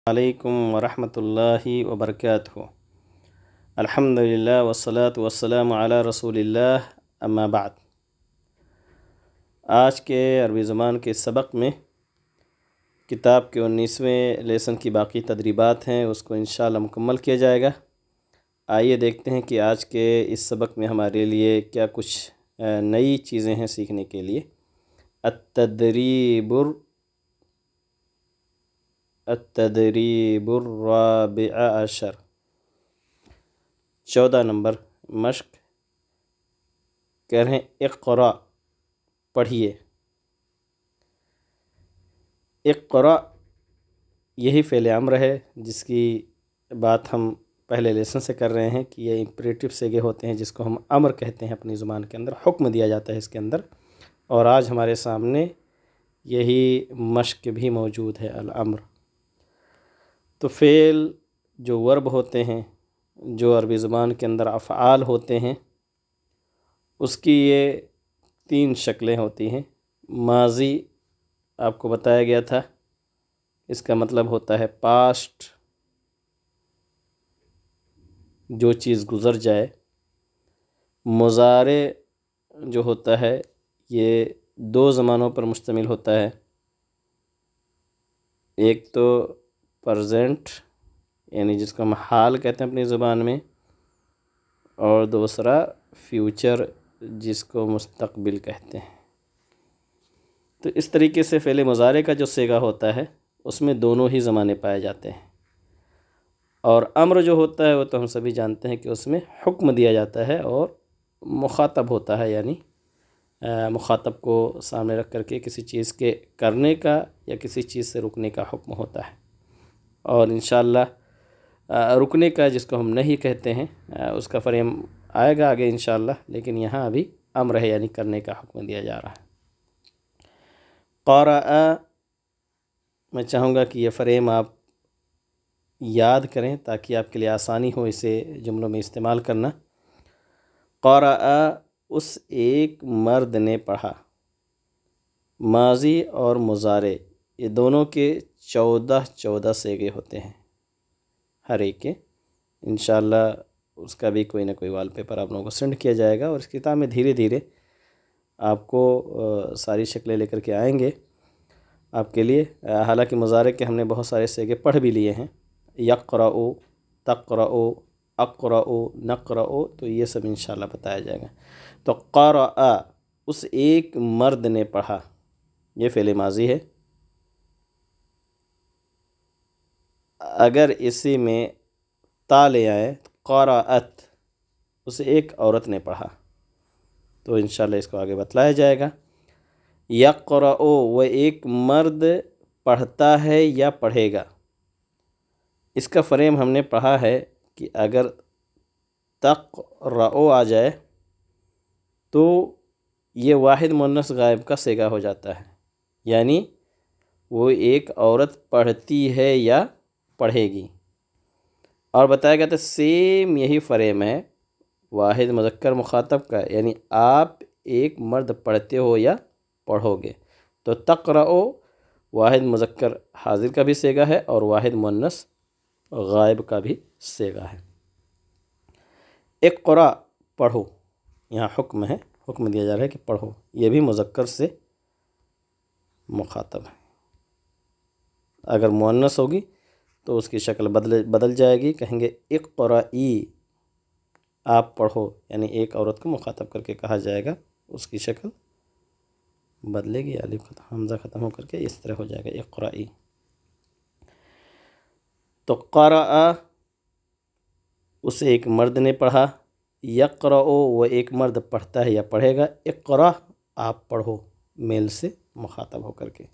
علیکم ورحمۃ اللہ وبرکاتہ۔ الحمدللہ والصلاة والسلام علی رسول اللہ، اما بعد۔ آج کے عربی زبان کے سبق میں کتاب کے 19ویں لیسن کی باقی تدریبات ہیں، اس کو انشاءاللہ مکمل کیا جائے گا۔ آئیے دیکھتے ہیں کہ آج کے اس سبق میں ہمارے لیے کیا کچھ نئی چیزیں ہیں سیکھنے کے لیے۔ التدریب الرابع عشر، 14 نمبر مشق۔ کہہ رہے ہیں اقرأ، پڑھیے۔ اقرأ یہی فعل امر ہے جس کی بات ہم پہلے لیسن سے کر رہے ہیں کہ یہ امپریٹو صیغے ہوتے ہیں جس کو ہم امر کہتے ہیں اپنی زبان کے اندر، حکم دیا جاتا ہے اس کے اندر۔ اور آج ہمارے سامنے یہی مشق بھی موجود ہے، الامر۔ تو فعل جو ورب ہوتے ہیں، جو عربی زبان کے اندر افعال ہوتے ہیں، اس کی یہ 3 شکلیں ہوتی ہیں۔ ماضی آپ کو بتایا گیا تھا، اس کا مطلب ہوتا ہے پاسٹ، جو چیز گزر جائے۔ مضارع جو ہوتا ہے یہ 2 زمانوں پر مشتمل ہوتا ہے، ایک تو پرزینٹ یعنی جس کو ہم حال کہتے ہیں اپنی زبان میں، اور دوسرا فیوچر جس کو مستقبل کہتے ہیں۔ تو اس طریقے سے فعل مضارع کا جو صیغہ ہوتا ہے اس میں دونوں ہی زمانے پائے جاتے ہیں۔ اور امر جو ہوتا ہے وہ تو ہم سبھی جانتے ہیں کہ اس میں حکم دیا جاتا ہے اور مخاطب ہوتا ہے، یعنی مخاطب کو سامنے رکھ کر کے کسی چیز کے کرنے کا یا کسی چیز سے رکنے کا حکم ہوتا ہے۔ اور انشاءاللہ رکنے کا جس کو ہم نہیں کہتے ہیں اس کا فریم آئے گا آگے انشاءاللہ، لیکن یہاں ابھی امر ہے یعنی کرنے کا حکم دیا جا رہا ہے۔ قرأ، میں چاہوں گا کہ یہ فریم آپ یاد کریں تاکہ آپ کے لیے آسانی ہو اسے جملوں میں استعمال کرنا۔ قرأ، اس ایک مرد نے پڑھا۔ ماضی اور مضارع یہ دونوں کے 14 صیغے ہوتے ہیں ہر ایک کے۔ انشاءاللہ اس کا بھی کوئی نہ کوئی وال پیپر آپ لوگوں کو سینڈ کیا جائے گا، اور اس کتاب میں دھیرے دھیرے آپ کو ساری شکلیں لے کر کے آئیں گے آپ کے لیے۔ حالانکہ مضارع کے ہم نے بہت سارے صیغے پڑھ بھی لیے ہیں، یقرأ، تقرأ، اقرأ، نقرأ، تو یہ سب انشاءاللہ بتایا جائے گا۔ تو قرأ، اس ایک مرد نے پڑھا، یہ فعل ماضی ہے۔ اگر اسی میں تا لے آئے قرأت، اسے ایک عورت نے پڑھا، تو انشاءاللہ اس کو آگے بتلایا جائے گا۔ یقرأ، وہ ایک مرد پڑھتا ہے یا پڑھے گا۔ اس کا فریم ہم نے پڑھا ہے کہ اگر تقرأ آ جائے تو یہ واحد مؤنث غائب کا صیغہ ہو جاتا ہے، یعنی وہ ایک عورت پڑھتی ہے یا پڑھے گی۔ اور بتایا گیا تھا سیم یہی فریم ہے واحد مذکر مخاطب کا، یعنی آپ ایک مرد پڑھتے ہو یا پڑھو گے۔ تو تقرأ واحد مذکر حاضر کا بھی صیغہ ہے اور واحد مؤنث غائب کا بھی صیغہ ہے۔ اقرأ، پڑھو، یہاں حکم ہے، حکم دیا جا رہا ہے کہ پڑھو، یہ بھی مذکر سے مخاطب ہے۔ اگر مؤنث ہوگی تو اس کی شکل بدل جائے گی، کہیں گے اقرئی، آپ پڑھو، یعنی ایک عورت کو مخاطب کر کے کہا جائے گا، اس کی شکل بدلے گی، الف حمزہ ختم ہو کر کے اس طرح ہو جائے گا اقرئی۔ تو قرأ، اسے ایک مرد نے پڑھا۔ یقرأ، وہ ایک مرد پڑھتا ہے یا پڑھے گا۔ اقرأ، آپ پڑھو، میل سے مخاطب ہو کر کے۔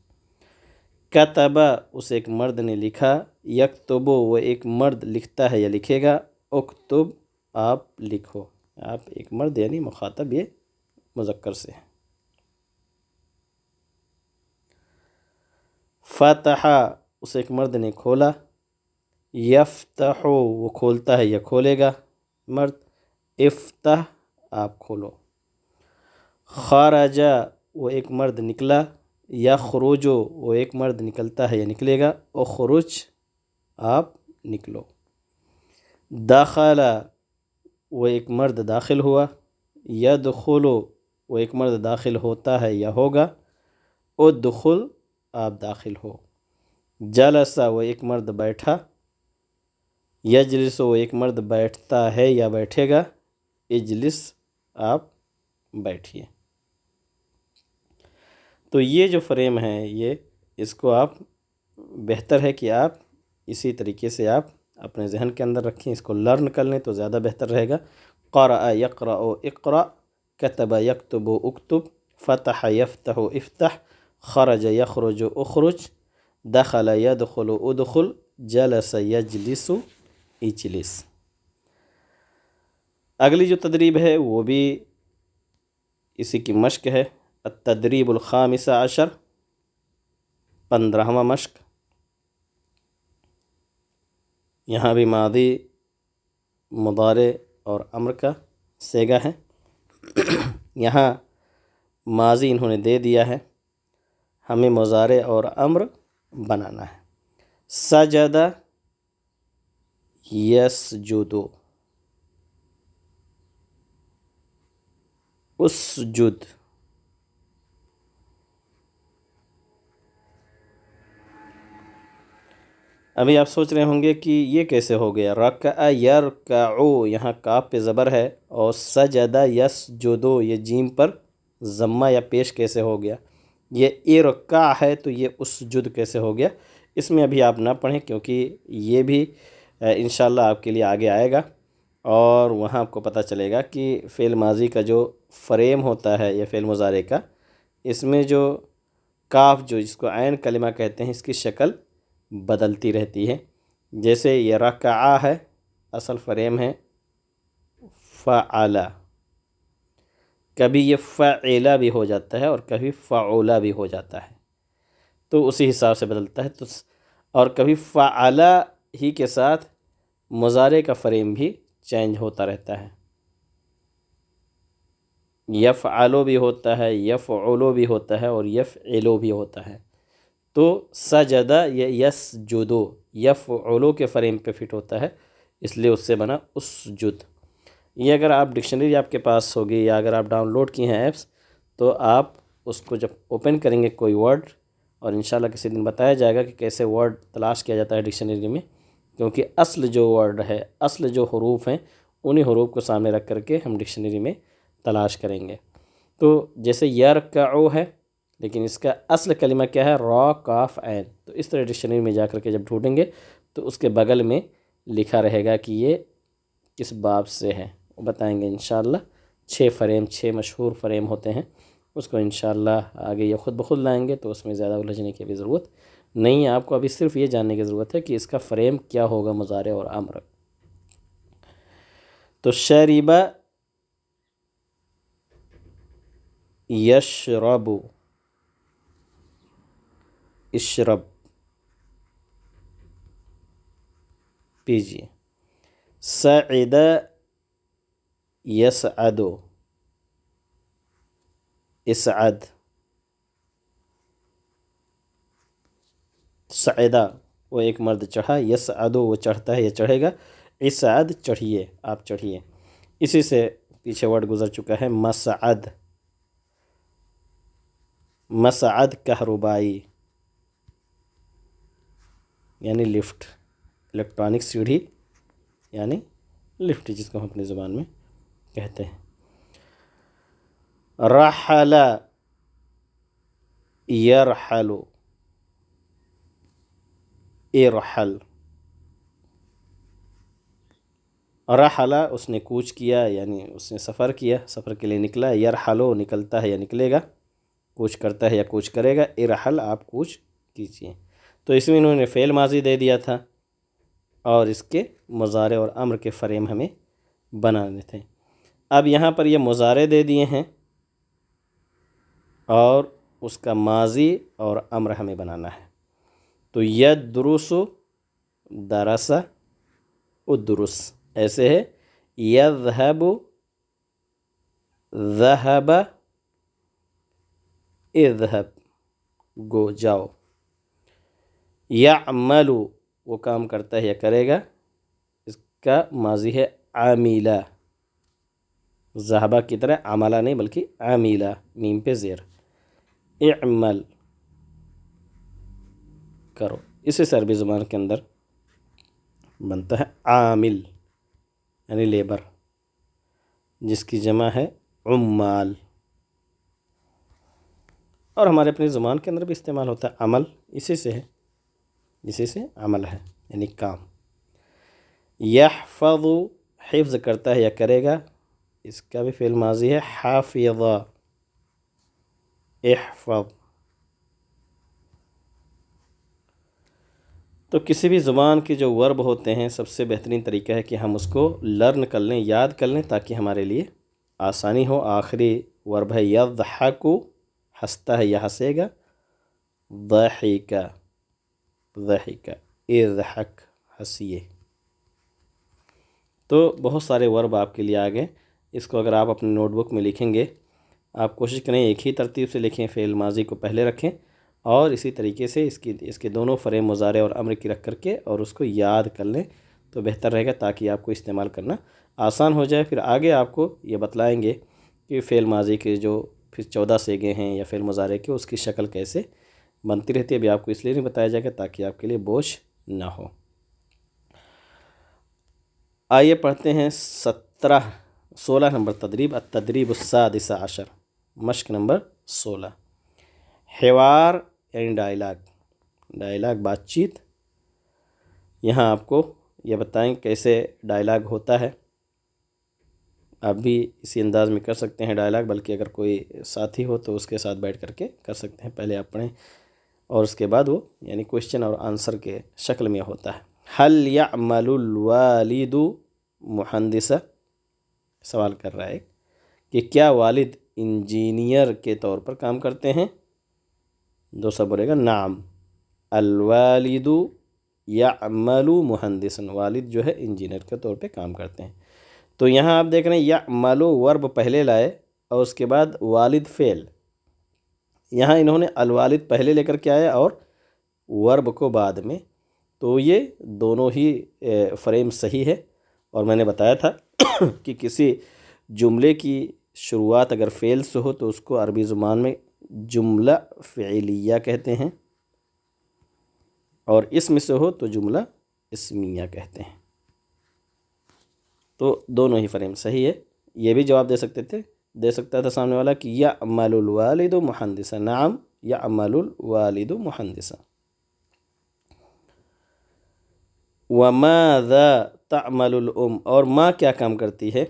کتب، اسے ایک مرد نے لکھا۔ یکتب، وہ ایک مرد لکھتا ہے یا لکھے گا۔ اکتب، آپ لکھو، آپ ایک مرد یعنی مخاطب یہ مذکر سے ہے۔ فتح، اسے ایک مرد نے کھولا۔ یفتح، وہ کھولتا ہے یا کھولے گا مرد۔ افتح، آپ کھولو۔ خرج، وہ ایک مرد نکلا۔ یخرج، وہ ایک مرد نکلتا ہے یا نکلے گا۔ اخرج، آپ نکلو. دخل وہ ایک مرد داخل ہوا. یدخل وہ ایک مرد داخل ہوتا ہے یا ہوگا. ادخل آپ داخل ہو. جلس وہ ایک مرد بیٹھا. یجلس وہ ایک مرد بیٹھتا ہے یا بیٹھے گا. اجلس آپ بیٹھیے. تو یہ جو فریم ہے یہ اس کو آپ بہتر ہے کہ آپ اسی طریقے سے آپ اپنے ذہن کے اندر رکھیں، اس کو لرن کر لیں تو زیادہ بہتر رہے گا. قرأ یقرأ اقرأ، کتب یکتب اکتب، فتح یفتح افتح، خرج یخرج اخرج، دخل یدخل ادخل، جلس یجلس اجلس. اگلی جو تدریب ہے وہ بھی اسی کی مشق ہے. التدریب الخامس عشر، 15واں مشق. یہاں بھی ماضی، مضارع اور امر کا صیغہ ہے. یہاں ماضی انہوں نے دے دیا ہے، ہمیں مضارع اور امر بنانا ہے. سجد یسجد، اسجد. ابھی آپ سوچ رہے ہوں گے کہ یہ کیسے ہو گیا. رکع یرکعو یہاں کاف پہ زبر ہے، اور سجد یسجدو یہ جیم پر ضمہ یا پیش کیسے ہو گیا. یہ ارکع ہے تو یہ اسجد کیسے ہو گیا. اس میں ابھی آپ نہ پڑھیں کیونکہ یہ بھی انشاءاللہ آپ کے لیے آگے آئے گا، اور وہاں آپ کو پتہ چلے گا کہ فعل ماضی کا جو فریم ہوتا ہے یا فعل مضارع کا، اس میں جو کاف جو جس کو عین کلمہ کہتے ہیں اس کی شکل بدلتی رہتی ہے. جیسے یہ رکعہ ہے، اصل فریم ہے فعل، کبھی یہ فعل بھی ہو جاتا ہے اور کبھی فعول بھی ہو جاتا ہے، تو اسی حساب سے بدلتا ہے. تو اور کبھی فعل ہی کے ساتھ مضارع کا فریم بھی چینج ہوتا رہتا ہے. یفعلو بھی ہوتا ہے، یفعلو بھی ہوتا ہے، اور یفعلو بھی ہوتا ہے. تو سجدہ یہ یسجدو یفعلو کے فریم پہ فٹ ہوتا ہے، اس لیے اس سے بنا اسجد. یہ اگر آپ ڈکشنری آپ کے پاس ہوگی یا اگر آپ ڈاؤن لوڈ کی ہیں ایپس، تو آپ اس کو جب اوپن کریں گے کوئی ورڈ، اور انشاءاللہ کسی دن بتایا جائے گا کہ کیسے ورڈ تلاش کیا جاتا ہے ڈکشنری میں، کیونکہ اصل جو ورڈ ہے، اصل جو حروف ہیں، انہی حروف کو سامنے رکھ کر کے ہم ڈکشنری میں تلاش کریں گے. تو جیسے یرکعو ہے، لیکن اس کا اصل کلمہ کیا ہے؟ را کاف عین. تو اس طرح ڈکشنری میں جا کر کے جب ڈھونڈیں گے تو اس کے بغل میں لکھا رہے گا کہ یہ کس باب سے ہے، وہ بتائیں گے انشاءاللہ. 6 مشہور فریم ہوتے ہیں، اس کو انشاءاللہ آگے یہ خود بخود لائیں گے، تو اس میں زیادہ الجھنے کی بھی ضرورت نہیں ہے. آپ کو ابھی صرف یہ جاننے کی ضرورت ہے کہ اس کا فریم کیا ہوگا مضارع اور امر. تو شرب یشرب، اشرب پیجیے. سعد یسعد، اسعد. سعدہ وہ ایک مرد چڑھا، یسعد وہ چڑھتا ہے یا چڑھے گا. اسعد چڑھیے، آپ چڑھیے. اسی سے پیچھے ورڈ گزر چکا ہے مسعد. مسعد کہربائی یعنی لفٹ، الیکٹرانک سیڑھی یعنی لفٹ، جس کو ہم اپنی زبان میں کہتے ہیں. رحل یرحل، ارحل. رحل اس نے کوچ کیا، یعنی اس نے سفر کیا، سفر کے لیے نکلا. یرحلو نکلتا ہے یا نکلے گا، کوچ کرتا ہے یا کوچ کرے گا. ارحل آپ کوچ کیجیے. تو اس میں انہوں نے فعل ماضی دے دیا تھا، اور اس کے مضارع اور امر کے فریم ہمیں بنانے تھے. اب یہاں پر یہ مضارع دے دیے ہیں، اور اس کا ماضی اور امر ہمیں بنانا ہے. تو یدرس، درس، ادرس. ایسے ہے یذهب، ذهب، اذهب، گو جاؤ. یعمل وہ کام کرتا ہے یا کرے گا، اس کا ماضی ہے عاملہ، ذہبہ کی طرح عملہ نہیں بلکہ عاملہ، میم پہ زیر، اعمل کرو۔ اسی سے عربی زبان کے اندر بنتا ہے عامل یعنی لیبر، جس کی جمع ہے عمال، اور ہمارے اپنی زبان کے اندر بھی استعمال ہوتا ہے عمل، اسی سے ہے، اسی سے عمل ہے یعنی کام۔ یحفظ حفظ کرتا ہے یا کرے گا، اس کا بھی فعل ماضی ہے حافظ، احفظ۔ تو کسی بھی زبان کے جو ورب ہوتے ہیں سب سے بہترین طریقہ ہے کہ ہم اس کو لرن کر لیں، یاد کر لیں، تاکہ ہمارے لیے آسانی ہو۔ آخری ورب ہے یضحک، ہنستا ہے یا ہنسے گا، ضحک، ضحک، اضحک، ہنسیے۔ تو بہت سارے ورب آپ کے لیے آ گئے، اس کو اگر آپ اپنے نوٹ بک میں لکھیں گے، آپ کوشش کریں ایک ہی ترتیب سے لکھیں، فعل ماضی کو پہلے رکھیں، اور اسی طریقے سے اس کے دونوں فریم مضارع اور امر کی رکھ کر کے اور اس کو یاد کر لیں تو بہتر رہے گا، تاکہ آپ کو استعمال کرنا آسان ہو جائے۔ پھر آگے آپ کو یہ بتلائیں گے کہ فعل ماضی کے جو پھر 14 صیغے ہیں یا فعل مضارع کے، اس کی شکل کیسے بنتی رہتی ہے۔ ابھی آپ کو اس لیے نہیں بتایا جائے گا تاکہ آپ کے لیے بوجھ نہ ہو۔ آئیے پڑھتے ہیں 16 نمبر تدریب، التدریب السادس عشر، مشق نمبر 16، حوار یعنی ڈائلاگ بات چیت۔ یہاں آپ کو یہ بتائیں کیسے ڈائلاگ ہوتا ہے، آپ بھی اسی انداز میں کر سکتے ہیں ڈائلاگ، بلکہ اگر کوئی ساتھی ہو تو اس کے ساتھ بیٹھ کر کے کر سکتے ہیں۔ پہلے آپ پڑھیں اور اس کے بعد وہ یعنی کوشچن اور آنسر کے شکل میں ہوتا ہے۔ هل يعمل الوالد مہندسا، سوال کر رہا ہے کہ کیا والد انجینئر کے طور پر کام کرتے ہیں؟ دوسرا بولے گا نعم، الوالد یعمل مہندسا، والد جو ہے انجینئر کے طور پہ کام کرتے ہیں۔ تو یہاں آپ دیکھ رہے ہیں یعمل ورب پہلے لائے اور اس کے بعد والد فعل، یہاں انہوں نے الوالد پہلے لے کر کے آیا اور ورب کو بعد میں، تو یہ دونوں ہی فریم صحیح ہے۔ اور میں نے بتایا تھا کہ کسی جملے کی شروعات اگر فعل سے ہو تو اس کو عربی زبان میں جملہ فعلیہ کہتے ہیں، اور اسم سے ہو تو جملہ اسمیہ کہتے ہیں۔ تو دونوں ہی فریم صحیح ہے۔ یہ بھی جواب دے سکتا تھا سامنے والا کہ یعمل الوالد مہندسا، نعم یعمل الوالد مہندسا۔ وماذا تعمل الام، اور ماں کیا کام کرتی ہے؟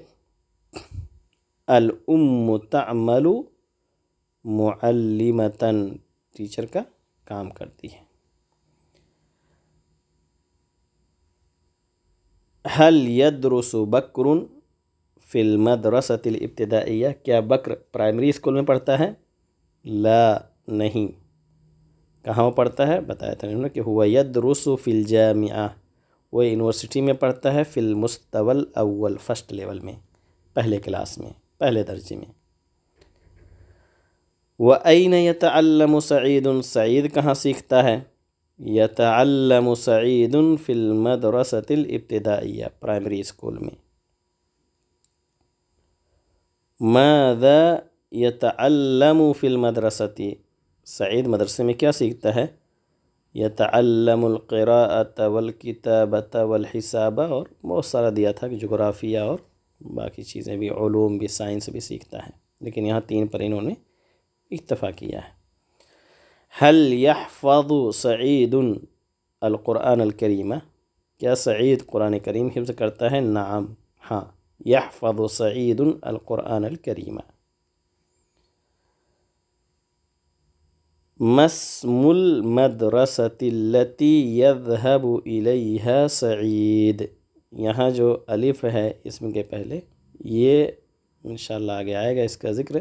الام تعمل معلمتا، ٹیچر کا کام کرتی ہے۔ هل يدرس بکر فی المدرسة الابتدائیہ، کیا بکر پرائمری اسکول میں پڑھتا ہے؟ لا، نہیں۔ کہاں وہ پڑھتا ہے؟ بتایا تھا انہوں نے کہ هو يدرس فی الجامعہ، وہ یونیورسٹی میں پڑھتا ہے، فی المستوى الاول، فرسٹ لیول میں، پہلے کلاس میں، پہلے درجے میں۔ وَأَيْنَ يَتَعَلَّمُ سَعِيدٌ، سعید کہاں سیکھتا ہے؟ يَتَعَلَّمُ سَعِيدٌ فِي الْمَدْرَسَةِ الْإِبْتِدَائِيَّةِ، پرائمری اسکول میں۔ ماذا يتعلم فی المدرسة، سعید مدرسے میں کیا سیکھتا ہے؟ يتعلم القراءة والکتابة والحساب، اور بہت سارا دیا تھا کہ جغرافیہ اور باقی چیزیں بھی، علوم بھی، سائنس بھی سیکھتا ہے، لیکن یہاں 3 پر انہوں نے اکتفا کیا ہے۔ هل يحفظ سعید القرآن الکریم، کیا سعید قرآن کریم حفظ کرتا ہے؟ نعم، ہاں، یحفظ سعید القرآن الکریم۔ ما اسم المدرسة التي يذهب إليها سعید، یہاں جو الف ہے اسم کے پہلے، یہ انشاءاللہ آگے آئے گا اس کا ذکر،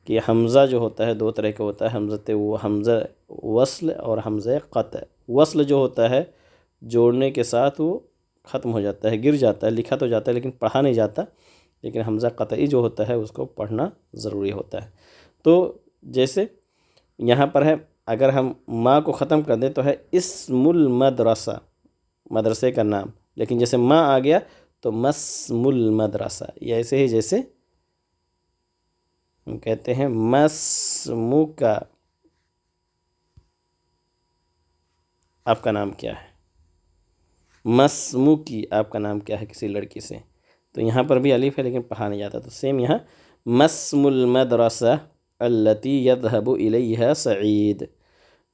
کہ حمزہ جو ہوتا ہے 2 طرح کا ہوتا ہے، حمزہ وصل اور حمزہ قطع۔ وصل جو ہوتا ہے جوڑنے کے ساتھ وہ ختم ہو جاتا ہے، گر جاتا ہے، لکھا تو جاتا ہے لیکن پڑھا نہیں جاتا، لیکن حمزہ قطعی جو ہوتا ہے اس کو پڑھنا ضروری ہوتا ہے۔ تو جیسے یہاں پر ہے، اگر ہم ماں کو ختم کر دیں تو ہے اسم المدرسہ، مدرسے کا نام، لیکن جیسے ماں آ گیا تو مسم المدرسہ، یہ ایسے ہی جیسے ہم کہتے ہیں مسمو کا، آپ کا نام کیا ہے، مسمو کی، آپ کا نام کیا ہے کسی لڑکی سے، تو یہاں پر بھی الف ہے لیکن پڑھا نہیں جاتا، تو سیم یہاں مسم المدرسہ التی یذهب الیہا سعید،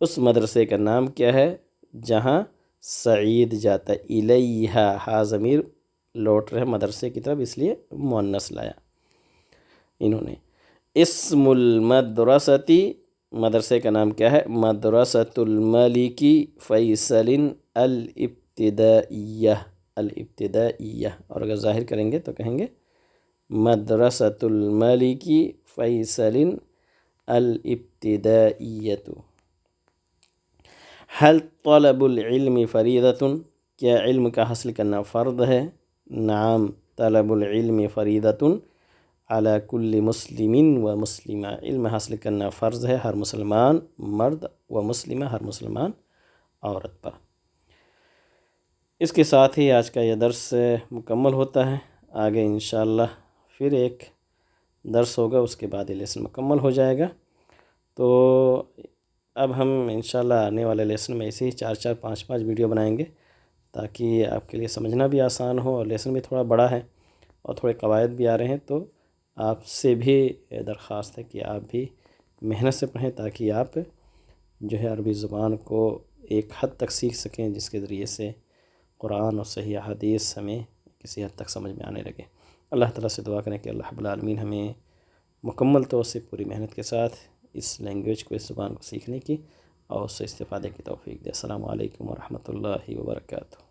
اس مدرسے کا نام کیا ہے جہاں سعید جاتا ہے، الیہا، ہا ضمیر لوٹ رہے مدرسے کی طرف، اس لیے مؤنث لایا انہوں نے۔ اسم المدرستی، مدرسے کا نام کیا ہے، مدرسۃ الملک فیصل الابتدائیہ، الابتدائیہ، اور اگر ظاہر کریں گے تو کہیں گے مدرسۃ الملک فیصل الابتدائیۃ۔ حل طلب العلم فریضۃ، کیا علم کا حاصل کرنا فرض ہے؟ نعم، طلب العلم فریضۃ علی کل مسلم و مسلمہ، علم حاصل کرنا فرض ہے ہر مسلمان مرد و مسلمہ، ہر مسلمان عورت پر۔ اس کے ساتھ ہی آج کا یہ درس مکمل ہوتا ہے، آگے انشاءاللہ پھر ایک درس ہوگا، اس کے بعد یہ لیسن مکمل ہو جائے گا۔ تو اب ہم انشاءاللہ آنے والے لیسن میں ایسے ہی 4 5 ویڈیو بنائیں گے تاکہ آپ کے لیے سمجھنا بھی آسان ہو، اور لیسن بھی تھوڑا بڑا ہے اور تھوڑے قواعد بھی آ رہے ہیں، تو آپ سے بھی درخواست ہے کہ آپ بھی محنت سے پڑھیں تاکہ آپ جو ہے عربی زبان کو ایک حد تک سیکھ سکیں، جس کے ذریعے سے قرآن اور صحیح حدیث ہمیں کسی حد تک سمجھ میں آنے لگے۔ اللہ تعالیٰ سے دعا کریں کہ اللہ رب العالمین ہمیں مکمل طور سے پوری محنت کے ساتھ اس لینگویج کو، اس زبان کو سیکھنے کی اور اس سے استفادے کی توفیق دے۔ السلام علیکم ورحمۃ اللہ وبرکاتہ۔